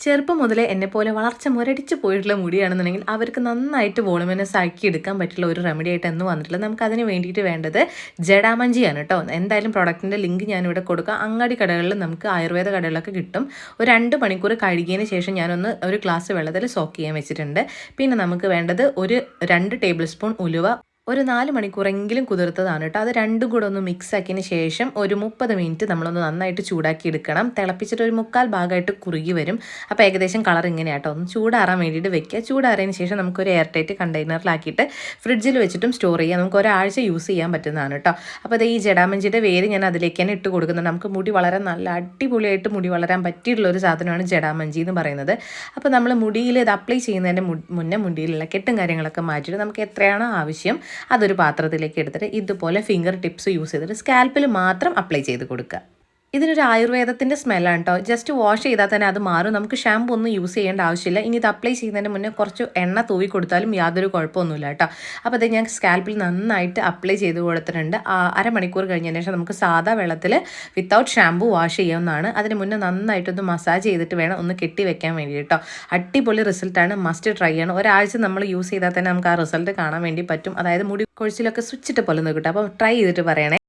ചെറുപ്പം മുതലേ എന്നെപ്പോലെ വളർച്ച മുരടിച്ച് പോയിട്ടുള്ള മുടിയാണെന്നുണ്ടെങ്കിൽ അവർക്ക് നന്നായിട്ട് വോളുമിനസ് ആക്കി എടുക്കാൻ പറ്റുള്ള ഒരു റെമഡി ആയിട്ട് എന്ന് വന്നിട്ടുള്ളത്. നമുക്ക് അതിന് വേണ്ടിയിട്ട് വേണ്ടത് ജടാമഞ്ചിയാണ് കേട്ടോ. എന്തായാലും പ്രോഡക്റ്റിൻ്റെ ലിങ്ക് ഞാനിവിടെ കൊടുക്കാം. അങ്ങാടി കടകളിൽ നമുക്ക് ആയുർവേദ കടകളിലൊക്കെ കിട്ടും. ഒരു 2 മണിക്കൂർ കഴുകിയതിന് ശേഷം ഒരു ഗ്ലാസ് വെള്ളത്തിൽ സോക്ക് ചെയ്യാൻ വെച്ചിട്ടുണ്ട്. പിന്നെ നമുക്ക് വേണ്ടത് ഒരു 2 ടേബിൾ സ്പൂൺ ഉലുവ, ഒരു 4 മണിക്കൂറെങ്കിലും കുതിർത്തതാണ് കേട്ടോ. അത് രണ്ടും കൂടെ ഒന്ന് മിക്സ് ആക്കിയതിന് ശേഷം ഒരു 30 മിനിറ്റ് നമ്മളൊന്ന് നന്നായിട്ട് ചൂടാക്കി എടുക്കണം. തിളപ്പിച്ചിട്ട് ഒരു 3/4 ഭാഗമായിട്ട് കുറുകി വരും. അപ്പോൾ ഏകദേശം കളർ ഇങ്ങനെയാട്ടോ. ഒന്ന് ചൂടാറാൻ വേണ്ടിയിട്ട് വെക്കുക. ചൂടാറിയതിന് ശേഷം നമുക്കൊരു എയർ ടൈറ്റ് കണ്ടെയ്നറിലാക്കിയിട്ട് ഫ്രിഡ്ജിൽ വെച്ചിട്ടും സ്റ്റോർ ചെയ്യാം. നമുക്ക് ഒരാഴ്ച യൂസ് ചെയ്യാൻ പറ്റുന്നതാണ് കേട്ടോ. അപ്പോൾ ഈ ജടാമഞ്ചിയുടെ വേര് ഞാൻ അതിലേക്ക് തന്നെ ഇട്ട് കൊടുക്കുന്നുണ്ട്. നമുക്ക് മുടി വളരാൻ നല്ല അടിപൊളിയായിട്ട് മുടി വളരാൻ പറ്റിയിട്ടുള്ള ഒരു സാധനമാണ് ജടാമഞ്ചി എന്ന് പറയുന്നത്. അപ്പോൾ നമ്മൾ മുടിയിൽ ഇത് അപ്ലൈ ചെയ്യുന്നതിൻ്റെ മുന്നേ മുടിയിലുള്ള കെട്ടും കാര്യങ്ങളൊക്കെ മാറ്റിയിട്ട് നമുക്ക് എത്രയാണോ ആവശ്യം അതൊരു പാത്രത്തിലേക്ക് എടുത്തിട്ട് ഇതുപോലെ ഫിംഗർ ടിപ്സ് യൂസ് ചെയ്തിട്ട് സ്കാൽപ്പിൽ മാത്രം അപ്ലൈ ചെയ്ത് കൊടുക്കുക. ഇതിനൊരു ആയുർവേദത്തിൻ്റെ സ്മെല്ലാണ് കേട്ടോ. ജസ്റ്റ് വാഷ് ചെയ്താൽ തന്നെ അത് മാറും. നമുക്ക് ഷാമ്പു ഒന്നും യൂസ് ചെയ്യേണ്ട ആവശ്യമില്ല. ഇനി ഇത് അപ്ലൈ ചെയ്യുന്നതിന് മുന്നേ കുറച്ച് എണ്ണ തൂവി കൊടുത്താലും യാതൊരു കുഴപ്പമൊന്നുമില്ല കേട്ടോ. അപ്പോൾ അത് ഞാൻ സ്കാൽപ്പിൽ നന്നായിട്ട് അപ്ലൈ ചെയ്ത് കൊടുത്തിട്ടുണ്ട്. അരമണിക്കൂർ കഴിഞ്ഞതിന് ശേഷം നമുക്ക് സാധാ വെള്ളത്തിൽ വിത്തൗട്ട് ഷാമ്പു വാഷ് ചെയ്യാവുന്നതാണ്. അതിന് മുന്നേ നന്നായിട്ടൊന്ന് മസാജ് ചെയ്തിട്ട് വേണം ഒന്ന് കെട്ടി വെക്കാൻ വേണ്ടി കേട്ടോ. അടിപൊളി റിസൾട്ടാണ്. മസ്റ്റ് ട്രൈ ചെയ്യണം. ഒരാഴ്ച നമ്മൾ യൂസ് ചെയ്താൽ തന്നെ നമുക്ക് ആ റിസൾട്ട് കാണാൻ വേണ്ടി പറ്റും. അതായത് മുടി കൊഴിച്ചിലൊക്കെ സ്വിച്ചിട്ട് പോലെ നോക്കട്ടെ. അപ്പോൾ ട്രൈ ചെയ്തിട്ട് പറയണേ.